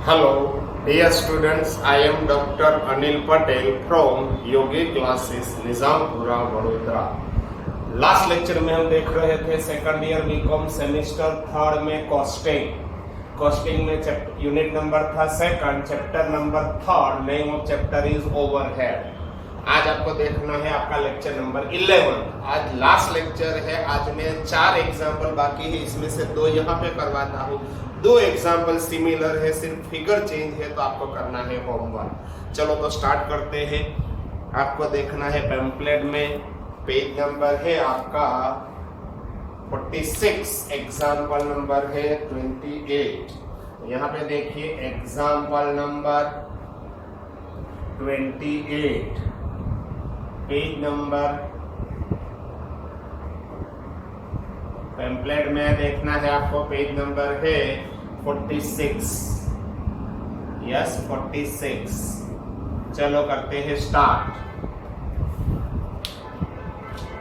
Hello, dear students. I am Dr. Anil Patel from Yogi Classes, Nizampura Vadodara. Last lecture में हम देख रहे थे second year BCom semester third में कॉस्टिंग में यूनिट नंबर था second, chapter number third, name of chapter is overhead. आज आपको देखना है आपका लेक्चर नंबर 11। आज लास्ट लेक्चर है। आज में 4 एग्जाम्पल बाकी है, इसमें से 2 यहाँ पे करवाता हूँ। 2 एग्जाम्पल सिमिलर है, सिर्फ फिगर चेंज है, तो आपको करना है होमवर्क। चलो तो स्टार्ट करते हैं। आपको देखना है पैम्पलेट में पेज नंबर है आपका 46, एग्जाम्पल नंबर है 28। यहाँ पे देखिए example number 28, page number pamphlet में देखना है आपको, पेज नंबर है 46। यस 46। चलो करते हैं स्टार्ट।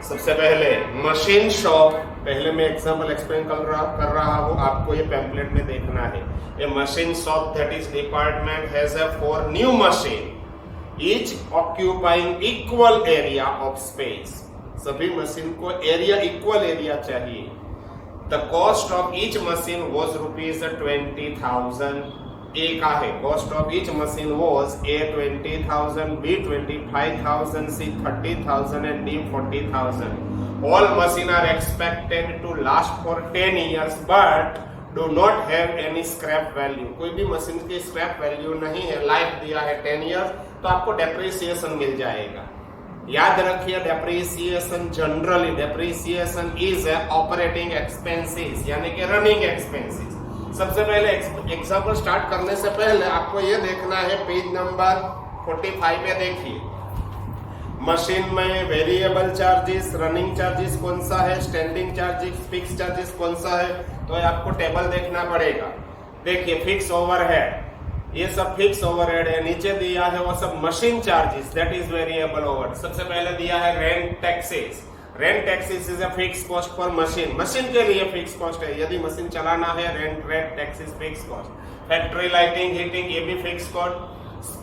सबसे पहले मशीन शॉप, पहले मैं एग्जांपल एक्सप्लेन कर रहा हूं, आपको ये पैम्पलेट में देखना है। A machine shop that is department has a 4 new machine each occupying equal area of space. सभी मशीन को एरिया इक्वल एरिया चाहिए। The cost of each machine was ₹20,000। A का है cost of each machine was A 20,000, B 25,000, C 30,000 and D 40,000। All machine are expected to last for 10 years but do not have any scrap value. कोई भी machine की scrap value नहीं है, life दिया है 10 years, तो आपको डेप्रिसिएशन मिल जाएगा। याद रखिए depreciation, generally depreciation is operating expenses यानी कि रनिंग एक्सपेंसेस। सबसे पहले एग्जांपल स्टार्ट करने से पहले आपको ये देखना है पेज नंबर 45 पे देखिए। मशीन में वेरिएबल चार्जेस, रनिंग चार्जेस कौन सा है, स्टैंडिंग चार्जेस, फिक्स चार्जेस कौन सा है, तो आपको टेबल देखना पड़ेगा। देखिए फिक्स ओवरहेड, ये सब फिक्स ओवरहेड है। नीचे दिया है वो सब machine charges that is variable overhead. सबसे पहले दिया है rent taxes. Rent taxes is a fix cost for machine, machine के लिए फिक्स कॉस्ट है। यदि मशीन चलाना है, rent taxes fix cost. Factory lighting, heating, ये भी फिक्स कॉस्ट।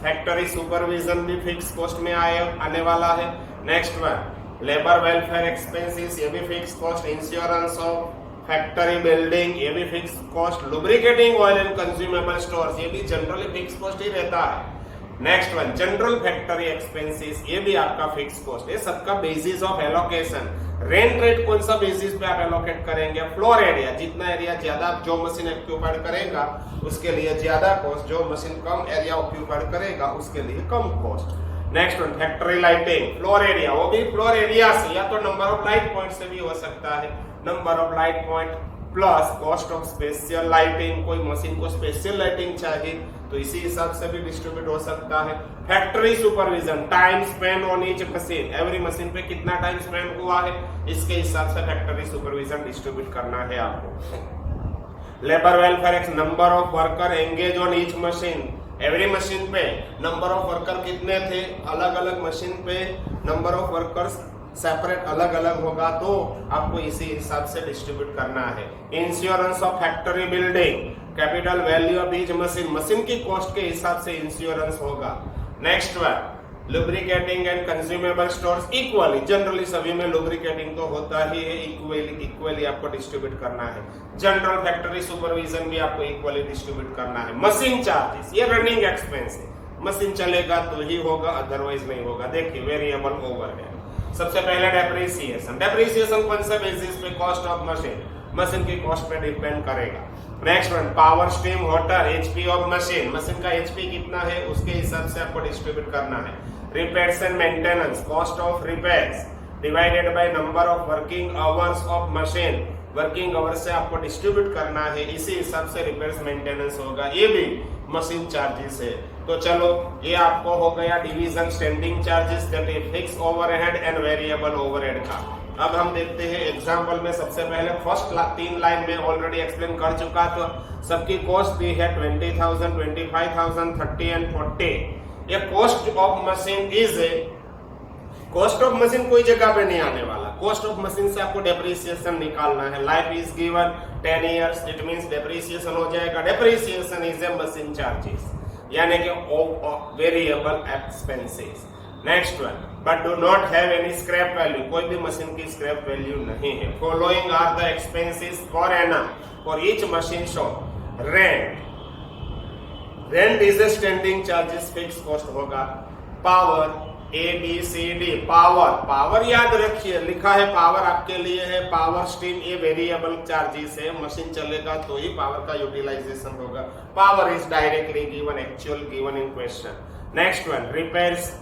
फैक्ट्री सुपरविजन भी फिक्स कॉस्ट में आने वाला है। Next one labour welfare expenses, ये भी fix cost. Insurance of factory building, ये भी fix cost. Lubricating oil and consumable stores, ये भी जनरली फिक्स कॉस्ट ही रहता है। Next one general factory expenses, ये भी आपका फिक्स कॉस्ट है। सबका basis of allocation, rent rate कौन सा बेसिस पे आप एलोकेट करेंगे, फ्लोर एरिया, जितना एरिया ज्यादा जो मशीन ऑक्यूपाइड करेगा उसके लिए ज्यादा कॉस्ट, जो मशीन कम एरिया ऑक्यूपाइड करेगा उसके लिए कम cost. Next one factory lighting, floor area, वो भी फ्लोर एरिया से या तो नंबर ऑफ लाइट पॉइंट से भी हो सकता है। Number of light point plus cost of special lighting, कोई मशीन को स्पेशल लाइटिंग चाहिए तो इसी हिसाब से भी डिस्ट्रीब्यूट हो सकता है। Factory supervision, time spend on each machine, every machine पे कितना टाइम स्पेंड हुआ है, इसके हिसाब से फैक्ट्री सुपरविजन डिस्ट्रीब्यूट करना है आपको। Labour welfare, number of worker engage on each machine, every machine पे नंबर ऑफ वर्कर कितने थे, अलग अलग मशीन पे नंबर ऑफ वर्कर्स सेपरेट अलग अलग होगा, तो आपको इसी हिसाब से डिस्ट्रीब्यूट करना है। Insurance of factory building, capital value of each machine, machine की कॉस्ट के हिसाब से इंश्योरेंस होगा। Next one lubricating and consumable stores, equally, generally सभी में लुब्रिकेटिंग तो होता ही है, इक्वली आपको डिस्ट्रीब्यूट करना है। जनरल फैक्ट्री सुपरविजन भी आपको इक्वली डिस्ट्रीब्यूट करना है। मशीन चार्जेस, ये रनिंग एक्सपेंस है, मशीन चलेगा तो ही होगा, अदरवाइज नहीं होगा। देखिए वेरिएबल ओवरहेड। सबसे पहले डेप्रिसिएशन, डेप्रिसिएशन कौन सा बेसिस पे, कॉस्ट ऑफ मशीन, मशीन की कॉस्ट पे डिपेंड करेगा। Next one power, steam, water, HP of machine, machine का एचपी कितना है उसके हिसाब से आपको डिस्ट्रीब्यूट करना है। Repairs and maintenance, cost of repairs divided by number of working hours of machine, working hours से आपको डिस्ट्रीब्यूट करना है, इसी हिसाब से रिपेयर्स मेंटेनेंस होगा, ये भी मशीन चार्जेस है। तो चलो ये आपको हो गया division standing charges that is fix overhead and variable overhead का। अब हम देखते हैं एग्जांपल में। सबसे पहले फर्स्ट 3 लाइन में ऑलरेडी एक्सप्लेन कर चुका, तो सबकी कॉस्ट दी है 20,000, 25,000, 30 एंड 40। ये cost of machine is, cost of machine कोई जगह पे नहीं आने वाला, कॉस्ट ऑफ मशीन से आपको डेप्रिसिएशन निकालना है। Life is given 10 years, it means depreciation हो जाएगा, depreciation is a machine charges, यानी कि variable expenses. Next one, but do not have any scrap value, कोई भी मशीन की स्क्रैप वैल्यू नहीं है। Following are the expenses for annum for each machine shop. Rent is a standing charges, fix cost होगा। Power ABCD, power याद रखिए, लिखा है पावर आपके लिए है, पावर स्ट्रीम ये वेरिएबल चार्जेस है, मशीन चलेगा तो ही पावर का यूटिलाइजेशन होगा। Power is directly given, actual given in question. Next one, repairs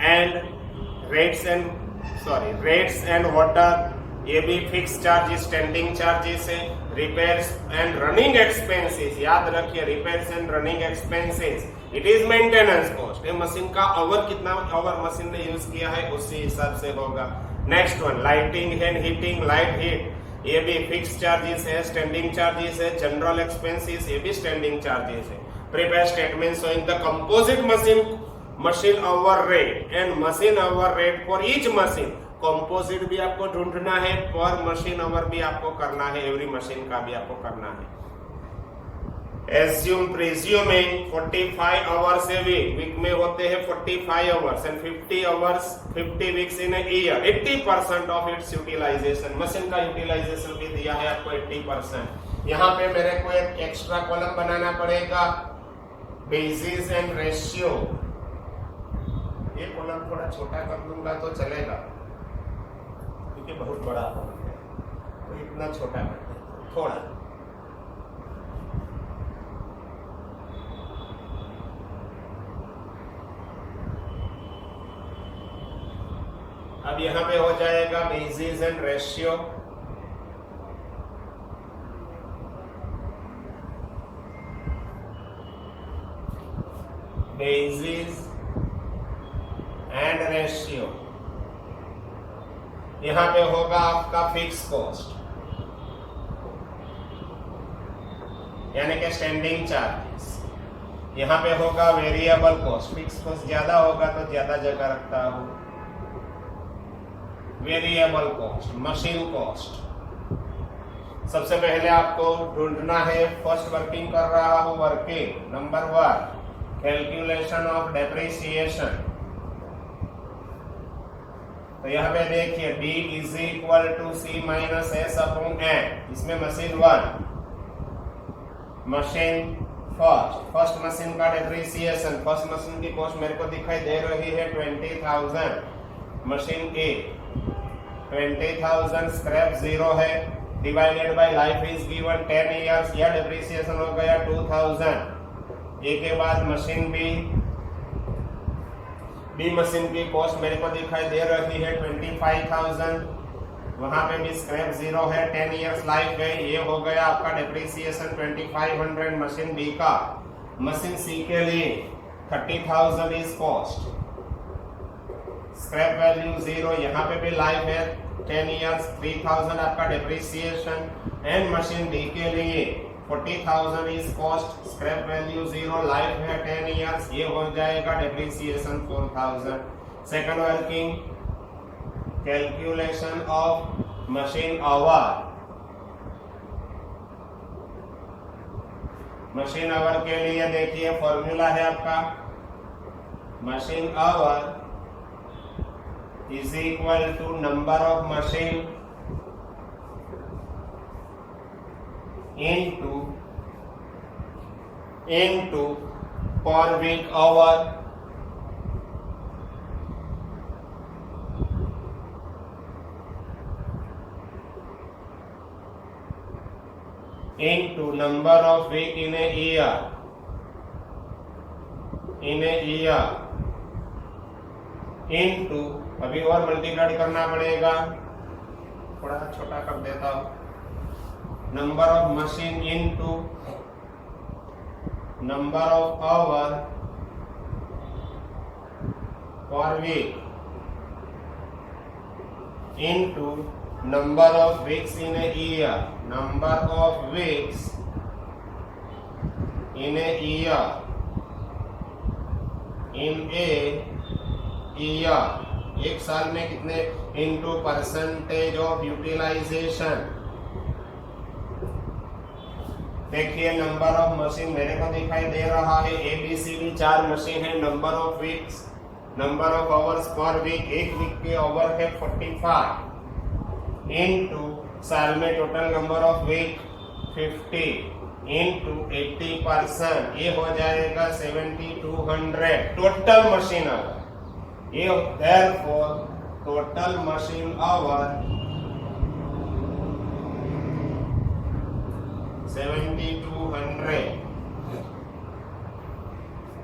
and rates and water, ये भी फिक्स चार्जेस, स्टैंडिंग चार्जेस है। रिपेयर्स एंड रनिंग एक्सपेंसेस, याद रखिए repairs and running expenses, it is maintenance cost, ये machine का our कितना our machine ने use किया है उसी हिसाब से होगा। Next one, lighting and heating, light heat, ये भी फिक्स चार्जेस है, स्टैंडिंग चार्जेस है। जनरल एक्सपेंसेस, ये भी स्टैंडिंग चार्जेस है। Prepare statement showing the composite machine hour rate and machine hour rate for each machine. Composite भी आपको ढूंढना है, पर मशीन आवर भी आपको करना है, एवरी मशीन का भी आपको करना है। Assume presuming 45 hours a week में होते हैं 45 hours and 50 weeks in a year, 80% of its utilization, machine का यूटिलाइजेशन भी दिया है आपको 80%। यहाँ पे मेरे को एक एक्स्ट्रा कॉलम बनाना पड़ेगा, बेसिस एंड रेशियो। ये कॉलम थोड़ा छोटा कर दूंगा तो चलेगा, क्योंकि बहुत बड़ा है, तो इतना छोटा कर दें थोड़ा। अब यहां पे हो जाएगा basis and ratio. Basis and ratio, यहां पे होगा आपका फिक्स कॉस्ट, यानी कि स्टैंडिंग चार्जेस। यहां पे होगा वेरिएबल कॉस्ट, फिक्स कॉस्ट ज्यादा होगा तो ज्यादा जगह रखता हूं। वेरिएबल कॉस्ट, मशीन कॉस्ट, सबसे पहले आपको ढूंढना है, फर्स्ट वर्किंग कर रहा हूं, working number 1, calculation of depreciation. तो यहाँ पे देखिए D is equal to C minus S upon N, इसमें मशीन 1, मशीन फर्स्ट मशीन का डेप्रिसिएशन, फर्स्ट मशीन की कॉस्ट मेरे को दिखाई दे रही है 20,000, मशीन A 20,000, स्क्रैप 0 है, divided by life is given 10 years, या डेप्रिसिएशन हो गया 2000। ए के बाद मशीन बी मशीन की कॉस्ट मेरे को दिखाई दे रही है 25,000, वहां पे भी स्क्रैप 0 है, 10 इयर्स लाइफ है, ये हो गया आपका डेप्रिसिएशन 2500 मशीन बी का। मशीन सी के लिए 30,000 इज कॉस्ट, स्क्रैप वैल्यू 0, यहाँ पे भी लाइफ है 10 इयर्स, 3000 आपका डेप्रिसिएशन। एंड मशीन डी के लिए 40,000 is cost, scrap value 0, life है 10 इयर्स, ये हो जाएगा depreciation 4,000। Second working, calculation of machine our, machine our के लिए देखिए फॉर्मूला है आपका, machine our is equal to number of machine into per week hour into number of week in a year into, अभी और मल्टीप्लाई करना पड़ेगा, थोड़ा छोटा कर देता हूं, number of machine into number of hour per week into number of weeks in a year, number of weeks in a year, in a year, एक साल में कितने इनटू परसेंटेज ऑफ यूटिलाइजेशन। देखिए नंबर ऑफ मशीन मेरे को दिखाई दे रहा है, ABCD 4 मशीन है। Number of weeks, number of hours per week, एक वीक के ओवर है 45 इनटू साल में total number of week 50 into 80%, ये हो जाएगा 7200 टोटल मशीन आवर। ये therefore total machine our 7200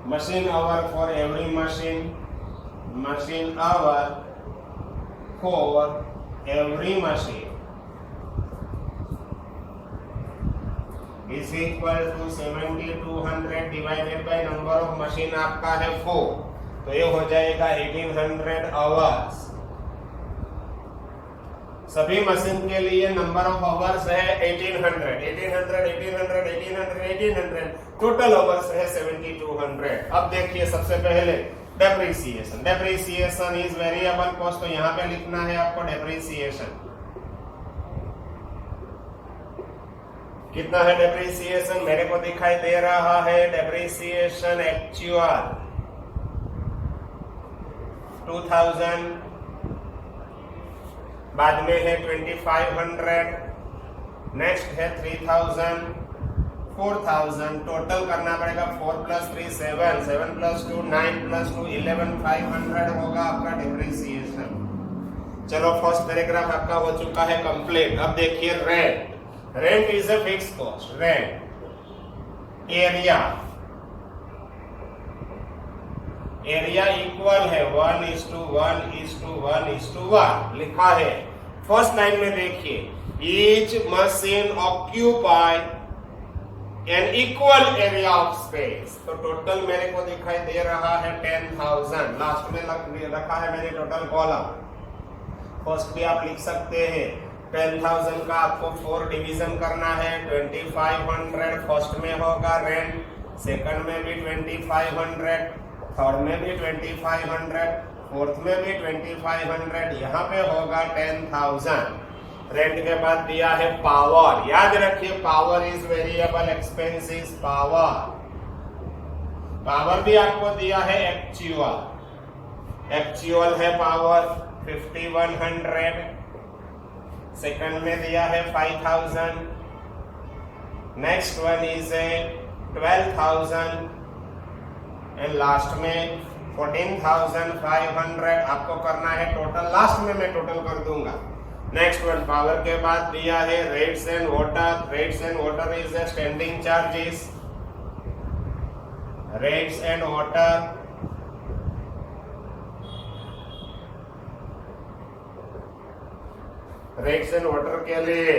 machine hour for every machine hour for every machine is equal to 7200 divided by number of machine आपका है 4, तो ये हो जाएगा 1800 आवर्स। सभी मशीन के लिए नंबर ऑफ आवर्स है 1800 टोटल आवर्स है 7200। अब देखिए सबसे पहले depreciation. Depreciation is variable cost, तो यहाँ पे लिखना है आपको डेप्रिसिएशन। कितना है डेप्रिसिएशन मेरे को दिखाई दे रहा है, डेप्रिसिएशन एक्चुअल 2000, बाद में है 2500, नेक्स्ट है 3000, 4000, टोटल करना पड़ेगा 4 + 3 7, 7 + 2 9 + 2 11500 होगा आपका डेप्रिसिएशन। चलो फर्स्ट पैराग्राफ आपका हो चुका है कंप्लीट। अब देखिए rent. Rent is a fix cost. Rent area, area equal है 1:1:1:1 लिखा है। फर्स्ट लाइन में देखिए, each machine occupy an equal area of space, तो टोटल मेरे को दिखाई दे रहा है 10,000। लास्ट में रखा है मेरे टोटल कॉलम। फर्स्ट भी आप लिख सकते हैं। 10,000 का आपको 4 डिवीजन करना है, 2500 फर्स्ट में होगा रेंट, सेकंड में भी 2500, थर्ड में भी 2500, फोर्थ में भी 2500, यहाँ पे होगा 10,000। रेंट के बाद दिया है पावर। याद रखिए power is variable expenses. Power भी आपको दिया है एक्चुअल। एक्चुअल है पावर 5100, सेकंड में दिया है 5000, next one is 12,000 and last में 14,500 आपको करना है टोटल। लास्ट में मैं टोटल कर दूंगा। नेक्स्ट वन पावर के बाद दिया है rates and water. Rates and water is the standing charges. Rates and water rates and water के लिए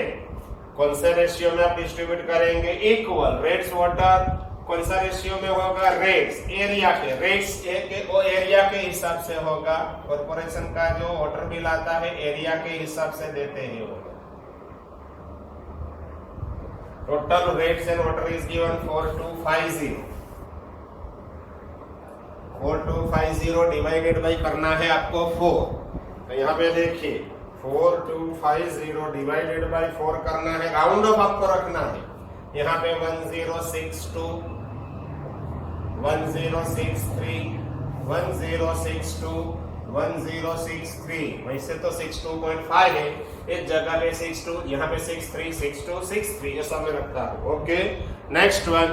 कौन से रेशियो में आप डिस्ट्रीब्यूट करेंगे? इक्वल। रेट्स वाटर कौन सा रेशियो में होगा? रेट्स एरिया के, रेट्स वो एरिया के हिसाब से होगा। कॉर्पोरेशन का जो वाटर बिल आता है एरिया के हिसाब से देते हैं होगा। Total rates and water is given 4250। 4250 divided by करना है आपको 4। तो यहाँ पे देखिए 4250 डिवाइडेड बाई 4 करना है, राउंड ऑफ आपको रखना है। यहाँ पे 1062, 1063, 1062, 1063, वैसे तो 62.5 है, इस जगह पे 62, यहाँ पे 63, 62, 63 ऐसा में रखता है। ओके, नेक्स्ट वन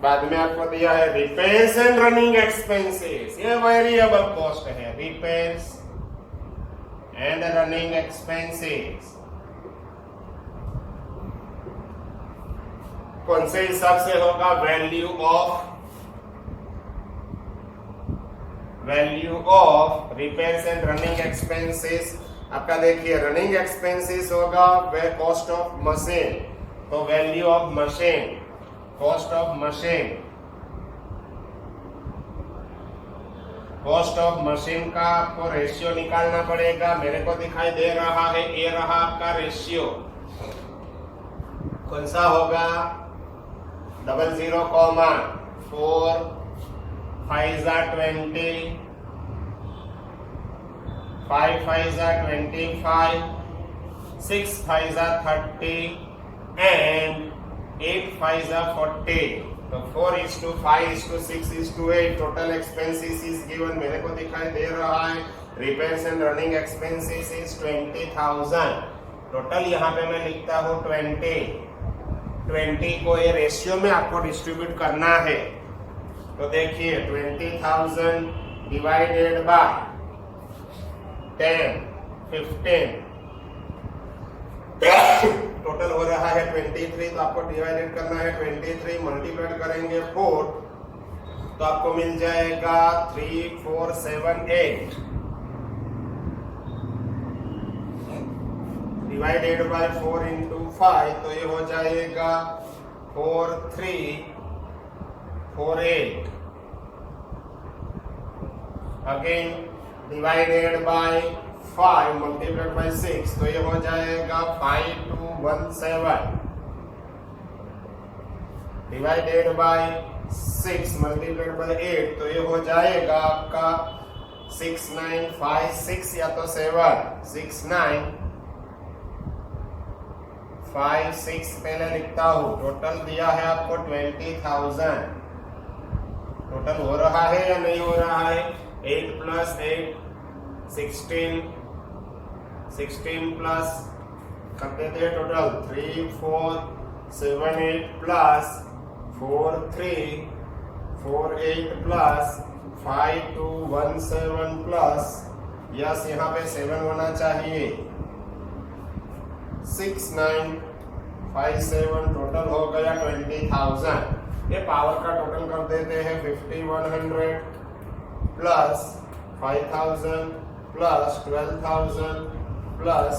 बाद में आपको दिया है रिपेयर्स एंड रनिंग एक्सपेंसेस। ये वेरिएबल कॉस्ट है, रिपेयर्स एंड रनिंग एक्सपेंसेस। कौन से हिसाब से होगा? Value of repairs and running expenses. आपका देखिए रनिंग एक्सपेंसेस होगा वे कॉस्ट ऑफ मशीन, तो value of machine, cost of machine. Cost of machine का आपको रेशियो निकालना पड़ेगा। मेरे को दिखाई दे रहा है ये रहा आपका रेशियो। कौन सा होगा? 00,4 5 20 5 5 25, 6 5 30 and 8 5 40. तो 4:5:6:8 टोटल एक्सपेंसेस इज गिवन, मेरे को दिखाई दे रहा है। Repairs and running expenses is 20,000। Total यहाँ पे मैं लिखता हूँ 20 को ये रेशियो में आपको डिस्ट्रीब्यूट करना है। तो देखिए 20,000 डिवाइडेड बाय 10, 15, टोटल हो रहा है 23। तो आपको डिवाइडेड करना है 23, मल्टीप्लाइड करेंगे 4 तो आपको मिल जाएगा 3478 डिवाइडेड बाय 4 into 5 तो ये हो जाएगा 4348 again divided by 5 multiplied by 6 तो ये हो जाएगा 5217 डिवाइडेड बाय 6 मल्टीप्लाइड बाय 8 तो ये हो जाएगा आपका 6956 या तो 7 6956 पहले लिखता हूं। टोटल दिया है आपको 20,000। टोटल हो रहा है या नहीं हो रहा है? 8 + 8 16 प्लस कर देते हैं total 3478 plus 4348 plus 5217 plus yes यहाँ पे 7 होना चाहिए 6957 टोटल हो गया 20,000। ये पावर का टोटल कर देते हैं 5100 प्लस 5000 प्लस 12,000 प्लस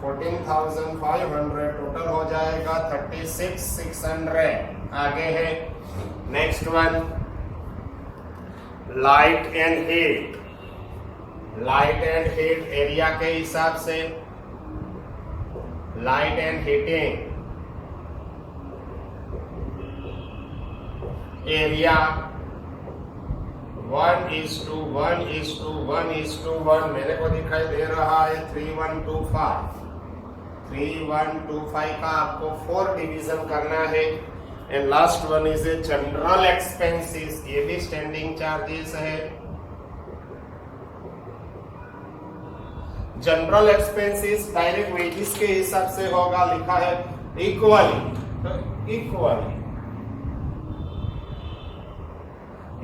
14,500 टोटल हो जाएगा 36,600। आगे है next one light and heat. Light and heat area के हिसाब से लाइट एंड हीटिंग एरिया 1:1:1:1 मेरे को दिखाई दे रहा है 3125 का आपको 4 डिवीजन करना है। And last one is a general expenses, ये भी स्टैंडिंग चार्जेस है। जनरल एक्सपेंसेस डायरेक्ट वेजेस के हिसाब से होगा, लिखा है इक्वली। तो इक्वल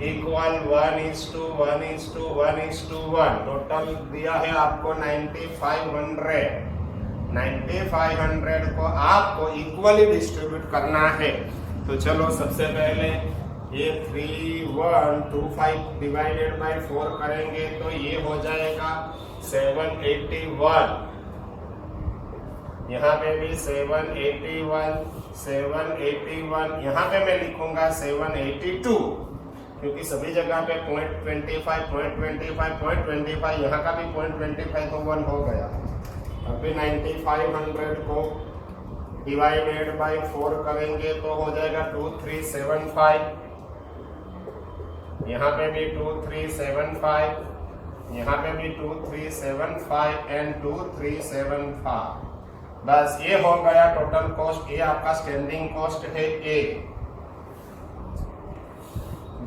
1:1:1:1 टोटल दिया है आपको 9500 को आपको इक्वली डिस्ट्रीब्यूट करना है। तो चलो सबसे पहले ये 3125 डिवाइडेड बाय 4 करेंगे तो ये हो जाएगा 781। यहाँ पे भी 781 यहाँ पे मैं लिखूंगा 782 क्योंकि सभी जगह पे 0.25 यहाँ का भी 0.25 तो 1 हो गया। अभी 9500 को डिवाइडेड बाय 4 करेंगे तो हो जाएगा 2375। यहाँ पे भी 2375, यहाँ पे भी 2375 एंड 2375। बस ये हो गया टोटल कॉस्ट। ये आपका स्टैंडिंग कॉस्ट है ए।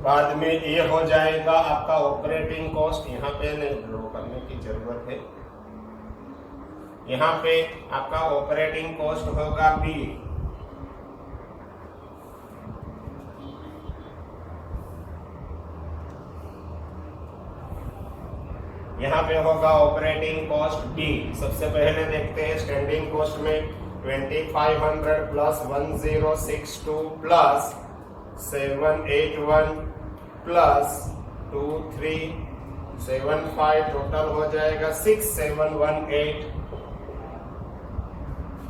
बाद में ये हो जाएगा आपका ऑपरेटिंग कॉस्ट। यहाँ पे नहीं ड्रॉ करने की जरूरत है। यहाँ पे आपका ऑपरेटिंग कॉस्ट होगा बी। यहाँ पे होगा ऑपरेटिंग कॉस्ट बी। सबसे पहले देखते हैं स्टैंडिंग कॉस्ट में 2500 प्लस 1062 प्लस 781 प्लस 2375 टोटल हो जाएगा 6718।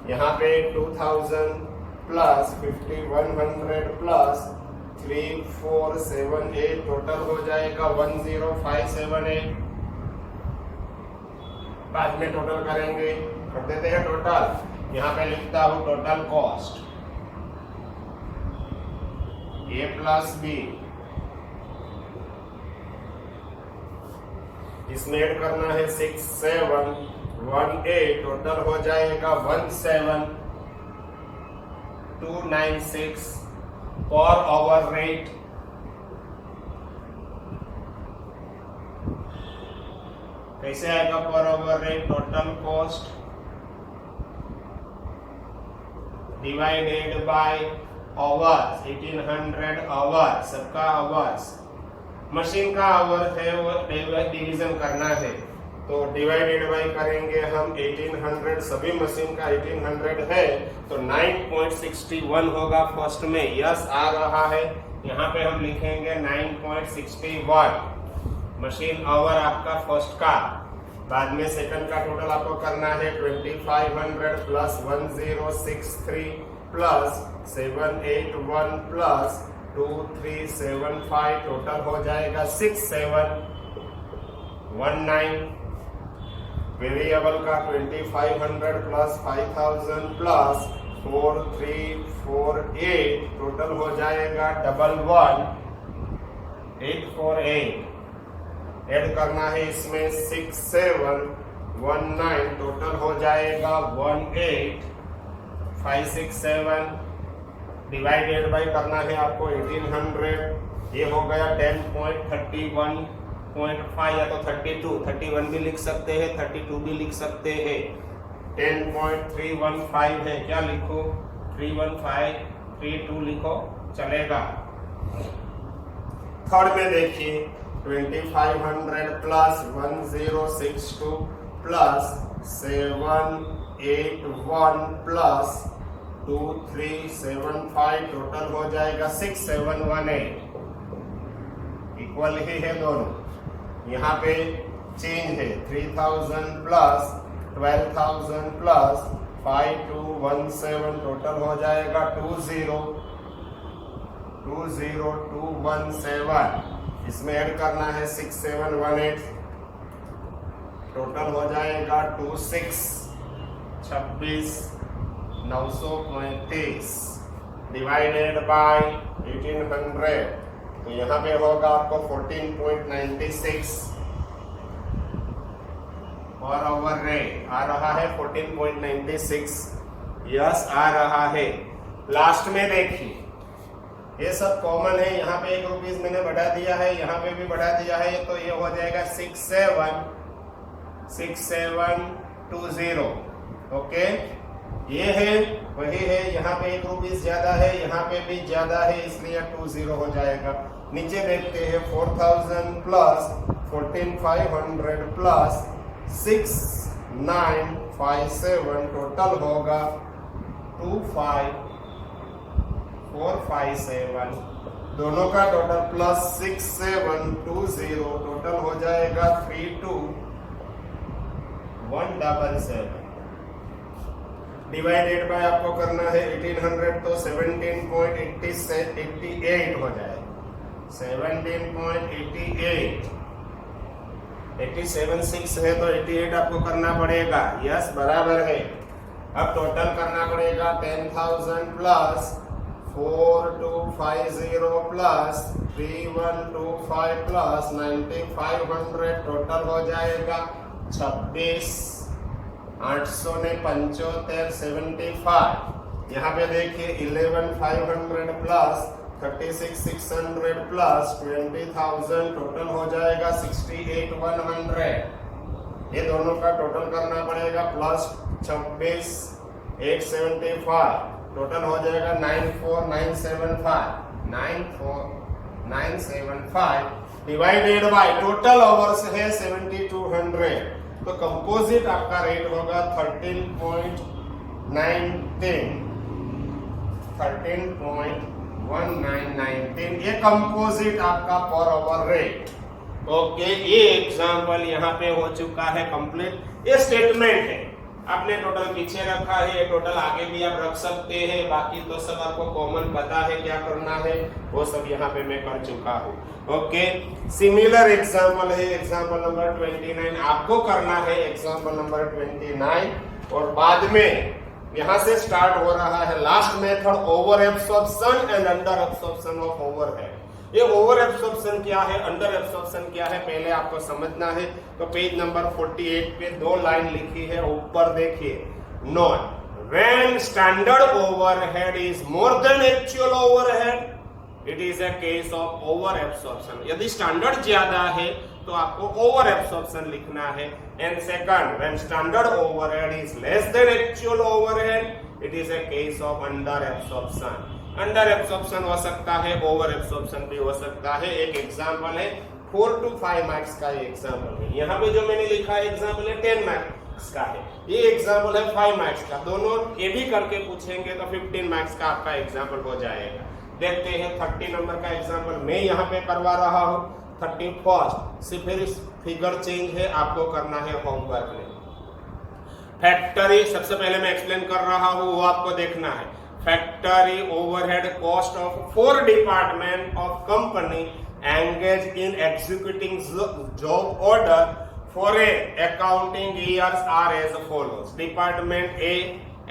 यहाँ पे 2000 प्लस 5100 प्लस 3478 टोटल हो जाएगा 10578। बाद में टोटल करेंगे, कर देते हैं टोटल। यहाँ पे लिखता हूँ टोटल कॉस्ट ए प्लस बी इसमें ऐड करना है 6 7 1 8, टोटल हो जाएगा 17296 पर आवर रेट। कैसे आएगा per hour rate? Total cost divided by hours, 1800 hours, सबका आवर्स, मशीन का आवर है वो डिवीजन करना है, तो डिवाइडेड बाय करेंगे हम 1800, सभी मशीन का 1800 है तो 9.61 होगा फर्स्ट में। यस आ रहा है, यहाँ पे हम लिखेंगे 9.61 मशीन आवर आपका फर्स्ट का। बाद में सेकंड का टोटल आपको करना है 2500 प्लस 1063 प्लस 781 प्लस 2375, टोटल हो जाएगा 6719। वेरिएबल का 2500 प्लस 5000 प्लस 4348, टोटल हो जाएगा 11848। ऐड करना है इसमें 6719, टोटल हो जाएगा 18567। डिवाइडेड बाय करना है आपको 1800, ये हो गया 10.31.5 या तो 31 भी लिख सकते हैं, 32 भी लिख सकते हैं। 10.315 है, क्या लिखो? 31532 लिखो, चलेगा। थर्ड में देखिए 2500 प्लस 1062 प्लस 781 प्लस 2375, टोटल हो जाएगा 6718। इक्वल ही है दोनों, यहाँ पे चेंज है 3000 प्लस 12000 प्लस 5217, टोटल हो जाएगा 20217। इसमें ऐड करना है 6718, टोटल हो जाएगा 26,935 डिवाइडेड बाय 1800, तो यहाँ पे होगा आपको 14.96 और ओवर रेट आ रहा है 14.96। यस आ रहा है। लास्ट में देखिए ये सब कॉमन है, यहाँ पे ₹1 मैंने बढ़ा दिया है, यहाँ पे भी बढ़ा दिया है, तो ये हो जाएगा 6720। ओके, ये है वही है, यहाँ पे ₹1 ज्यादा है, यहाँ पे भी ज्यादा है, इसलिए 20 हो जाएगा। नीचे देखते हैं 4000 प्लस 14500 प्लस 6957, टोटल होगा 25457, दोनों का टोटल प्लस 6720, टोटल हो जाएगा 32177। डिवाइडेड बाय आपको करना है 1800, तो 17.88 हो जाएगा। 17.88, 87.6 है तो 88 आपको करना पड़ेगा। यस बराबर है। अब टोटल करना पड़ेगा 10,000 प्लस 4250 प्लस 3125 प्लस 9500, टोटल हो जाएगा 26,875 75। यहाँ पे देखिए 11,500 प्लस 36,600 प्लस 20,000, टोटल हो जाएगा 68,100। ये दोनों का टोटल करना पड़ेगा प्लस 26,875, टोटल हो जाएगा 94,975 डिवाइडेड बाय टोटल आवर्स है 7200, तो कंपोजिट आपका रेट होगा 13.1919, ये कंपोजिट आपका पर आवर रेट। ओके, ये एग्जांपल यहाँ पे हो चुका है कंप्लीट। ये स्टेटमेंट है, आपने टोटल पीछे रखा है, ये टोटल आगे भी आप रख सकते हैं, बाकी तो सब आपको कॉमन पता है क्या करना है, वो सब यहाँ पे मैं कर चुका हूँ। ओके, सिमिलर एग्जांपल है एग्जांपल नंबर 29, आपको करना है एग्जांपल नंबर 29, और बाद में यहाँ से स्टार्ट हो रहा है last method, over absorption and under absorption of overhead. ये ओवर एब्सॉर्प्शन क्या है, अंडर एब्सॉर्प्शन क्या है, पहले आपको समझना है। तो पेज नंबर 48 पे 2 लाइन लिखी है, ऊपर देखिए, note when standard overhead is more than actual overhead it is a case of over absorption. यदि स्टैंडर्ड ज्यादा है तो आपको ओवर एब्सॉर्प्शन लिखना है। And second, when standard overhead is less than actual overhead it is a case of under absorption. Under absorption हो सकता है, ओवर एब्सॉर्प्शन भी हो सकता है। एक एग्जांपल है 4 to 5 मार्क्स का एग्जांपल है। यहाँ पे जो मैंने लिखा है एग्जांपल है 10 मार्क्स का है, ये एग्जांपल है 5 मार्क्स का। दोनों ये भी करके पूछेंगे तो 15 मार्क्स का आपका एग्जांपल हो जाएगा। देखते हैं 30 नंबर का एग्जांपल मैं यहाँ पे करवा रहा हूँ। 31st सिर्फ फिगर चेंज है, आपको करना है होमवर्क में। फैक्टरी सबसे पहले मैं एक्सप्लेन कर रहा हूँ, वो आपको देखना है। Factory overhead cost of 4 department of company engage in executing job order for a accounting years are as follows. Department A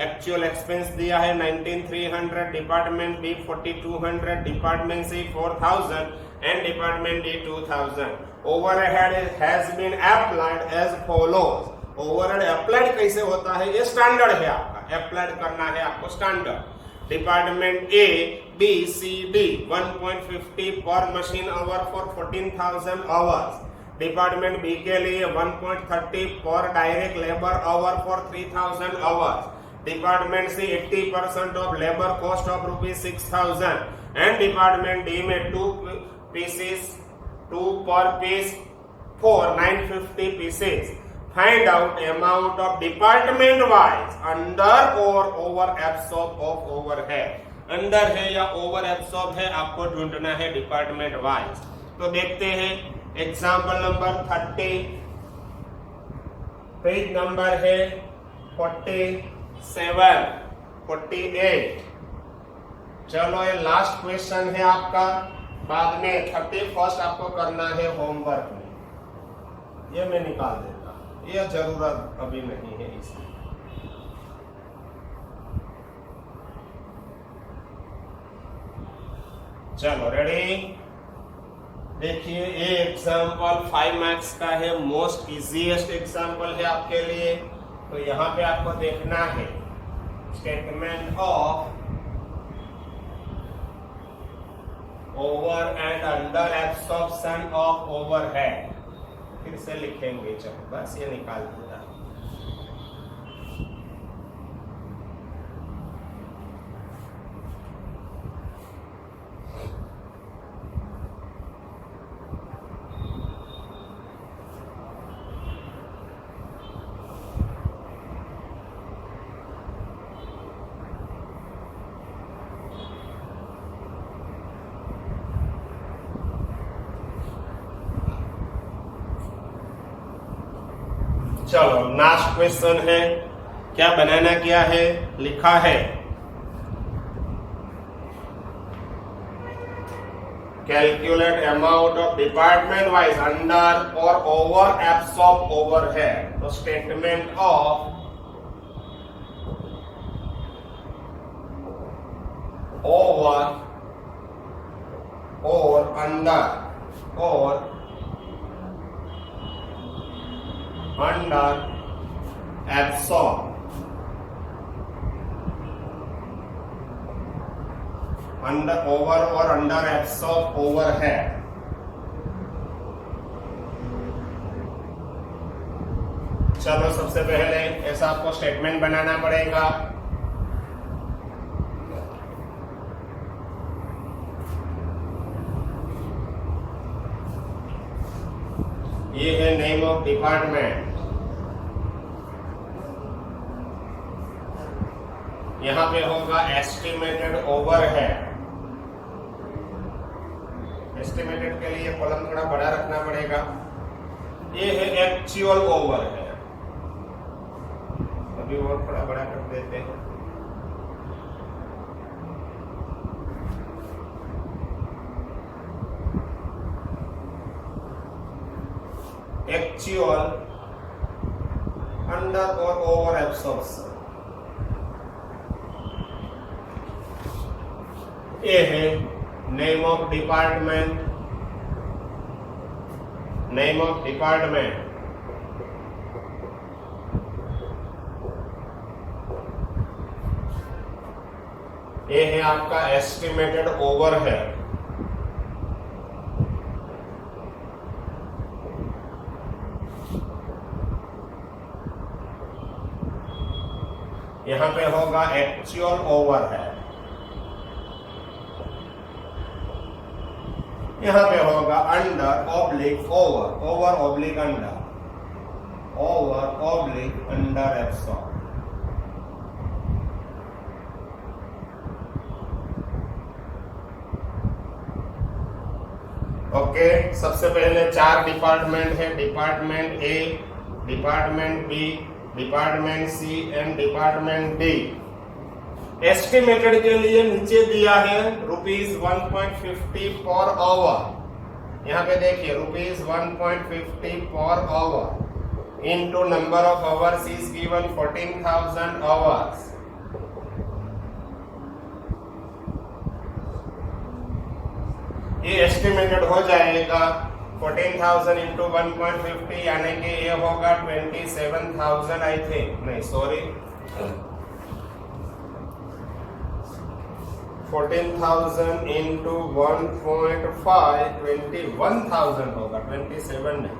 actual expense दिया है 19,300, department B 4,200, department C 4,000 and department D 2,000। Overhead has been applied as follows. Overhead applied कैसे होता है, ये standard है आपका, applied करना है आपको standard. Department A B C D 1.50 per machine hour for 14,000 hours. Department B के लिए 1.30 per direct labour hour for 3,000 hours. Department C 80% of labour cost of ₹6,000 and department D में 2 per piece for 950 pieces. Find out amount of department wise under और over absorb of overhead. Under है या over absorb है आपको ढूंढना है department wise. तो देखते हैं एग्जाम्पल नंबर 30, पेज नंबर है 47, 48। चलो ये लास्ट क्वेश्चन है आपका, बाद में 31st आपको करना है होमवर्क में। ये मैं निकाल देता हूं, ये जरूरत अभी नहीं है इसकी। चलो रेडी, देखिए ये एग्जाम्पल 5 मार्क्स का है, मोस्ट इजीएस्ट एग्जाम्पल है आपके लिए। तो यहाँ पे आपको देखना है statement of over and under absorption of overhead. फिर से लिखेंगे, चलो बस ये निकाल दिया। चलो लास्ट क्वेश्चन है, क्या बनाना क्या है, लिखा है calculate amount of department wise under और ओवर एब्सॉर्ब ओवरहेड। तो स्टेटमेंट ऑफ ओवर और अंडर और अंडर एब्सॉर्ब अंडर ओवर और अंडर एब्सॉर्ब ओवरहेड। चलो सबसे पहले ऐसा आपको स्टेटमेंट बनाना पड़ेगा। ये है नेम ऑफ डिपार्टमेंट, यहां पे होगा एस्टिमेटेड ओवरहेड। एस्टिमेटेड के लिए कॉलम थोड़ा बड़ा रखना पड़ेगा। ये है एक्चुअल ओवरहेड, अभी वो थोड़ा बड़ा कर देते हैं। एक्चुअल अंडर और ओवर एब्सॉर्प्शन, ये है name of department, name of department, ये है आपका एस्टिमेटेड ओवरहेड। यहां पे होगा एक्चुअल ओवरहेड, यहां पे होगा under oblique over, over oblique under, over oblique under absorb. Okay, सबसे पहले 4 डिपार्टमेंट है, department A, department B, department C and department D. Estimated के लिए नीचे दिया है ₹1.50 पर आवर। यहाँ पे देखिए ₹1.50 per hour into number of hours is given 14,000 hours. ये एस्टिमेटेड हो जाएगा 14,000 इंटू 1.50 यानी कि ये होगा 27,000 आई थिंक, नहीं सॉरी 14,000 इंटू 1.5 21,000 होगा, 27 नहीं,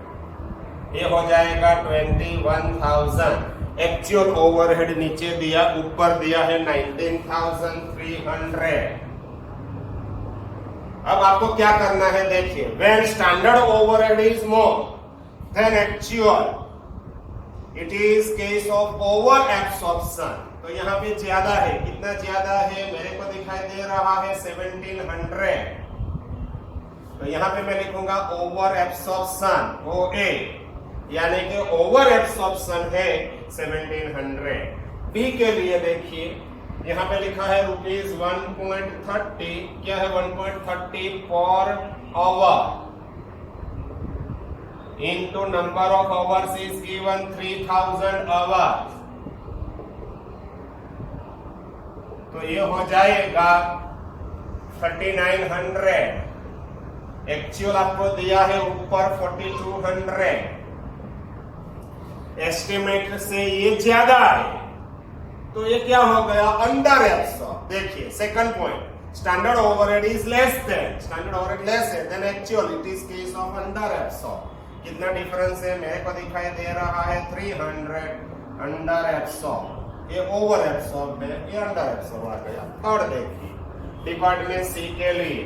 ये हो जाएगा 21,000। एक्चुअल ओवरहेड नीचे दिया, ऊपर दिया है 19,300। अब आपको क्या करना है देखिए, when standard overhead is more than actual, it is case of over absorption। तो यहाँ पे ज्यादा है, कितना ज्यादा है मेरे को दिखाई दे रहा है 1700। तो यहाँ पे मैं लिखूंगा ओवर एब्सॉर्प्शन, OA, यानी कि ओवर एब्सॉर्प्शन है 1700। बी के लिए देखिए यहाँ पे लिखा है ₹1.30, क्या है 1.30 per hour into number of hours is given 3,000 hours. तो ये हो जाएगा 3,900। एक्चुअल आपको दिया है ऊपर 4,200। एस्टिमेट से ये ज्यादा है, तो ये क्या हो गया अंडर एब्सॉर्ब। देखिए second point, standard overhead is less than, standard overhead less है than actual, it is case of under absorb. कितना डिफरेंस है मेरे को दिखाई दे रहा है 300 अंडर एब्सॉर्ब। ये ओवर एब्सॉर्ब है, ये अंडर एब्सॉर्ब आ गया। थर्ड देखिए डिपार्टमेंट सी के लिए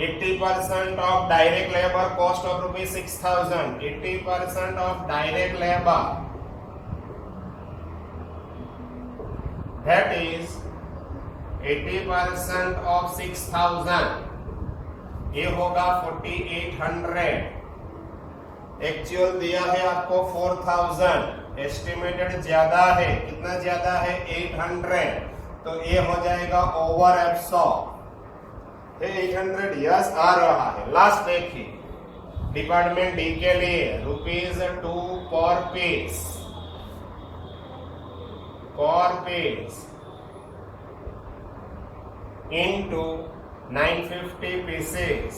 80% of direct labour cost of ₹6,000, 80% of direct labour, that is 80% of 6,000, ये होगा 4,800। एक्चुअल दिया है आपको 4,000, एस्टिमेटेड ज्यादा है, कितना ज्यादा है 800, तो ये हो जाएगा ओवर एब्सॉर्ब। 800 यस आ रहा है। लास्ट देखिए डिपार्टमेंट डी के लिए ₹2 per piece, per piece into 950 pieces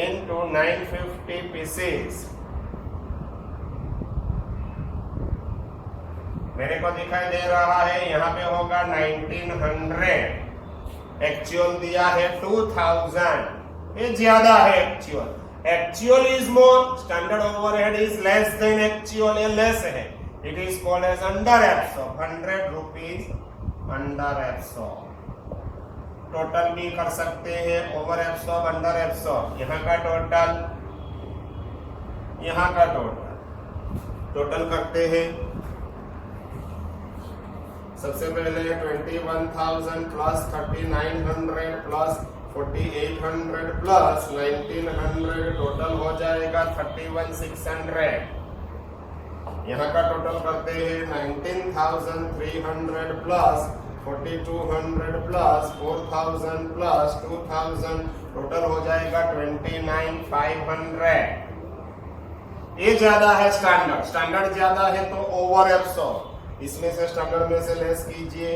into 950 pieces। मेरे को दिखाई दे रहा है यहाँ पे होगा 1900। एक्चुअल दिया है 2000, ये ज्यादा है actual, actual is more, standard overhead is less than actual, ये लेस है, it is called as under absorb. 100 rupees under absorb. Total भी कर सकते हैं, ओवर एब्सॉर्ब अंडर एब्सॉर्ब, यहाँ का टोटल, यहाँ का टोटल करते हैं। सबसे पहले 21,000 प्लस 3,900 प्लस 4,800 प्लस 1,900, टोटल हो जाएगा 31,600। यहाँ का टोटल करते हैं 19,300 प्लस 4,200 प्लस 4,000 प्लस 2,000, टोटल हो जाएगा 29,500। ये ज्यादा है स्टैंडर्ड, स्टैंडर्ड ज्यादा है तो ओवर एब्सॉर्ब, इसमें से स्टैंडर्ड में से लेस कीजिए,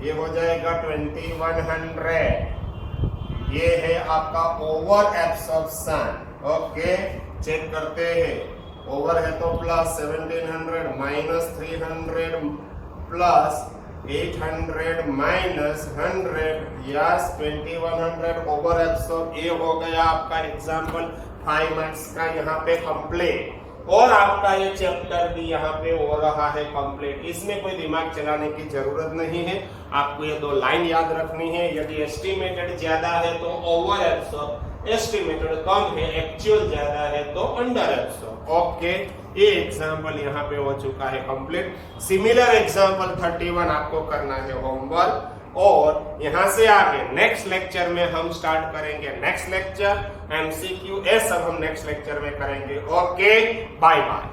ये हो जाएगा 2100, ये है आपका ओवर एब्सॉर्प्शन। ओके, चेक करते हैं, ओवर है तो plus 1700 minus 300 plus 800 minus 100 yes 2100 over absorb. ये हो गया आपका एग्जाम्पल 5 मार्क्स का यहाँ पे कंप्लीट, और आपका ये चैप्टर भी यहाँ पे हो रहा है कंप्लीट। इसमें कोई दिमाग चलाने की जरूरत नहीं है, आपको ये 2 लाइन याद रखनी है। यदि एस्टिमेटेड ज्यादा है तो ओवर एब्सॉर्ब, एस्टिमेटेड कम है, एक्चुअल ज्यादा है तो अंडर एब्सॉर्ब। ओके, ये एग्जाम्पल यहाँ पे हो चुका है कंप्लीट। सिमिलर एग्जाम्पल 31 आपको करना है होमवर्क, और यहाँ से आगे नेक्स्ट लेक्चर में हम स्टार्ट करेंगे नेक्स्ट लेक्चर MCQ, ये सब हम नेक्स्ट लेक्चर में करेंगे। Okay, bye bye.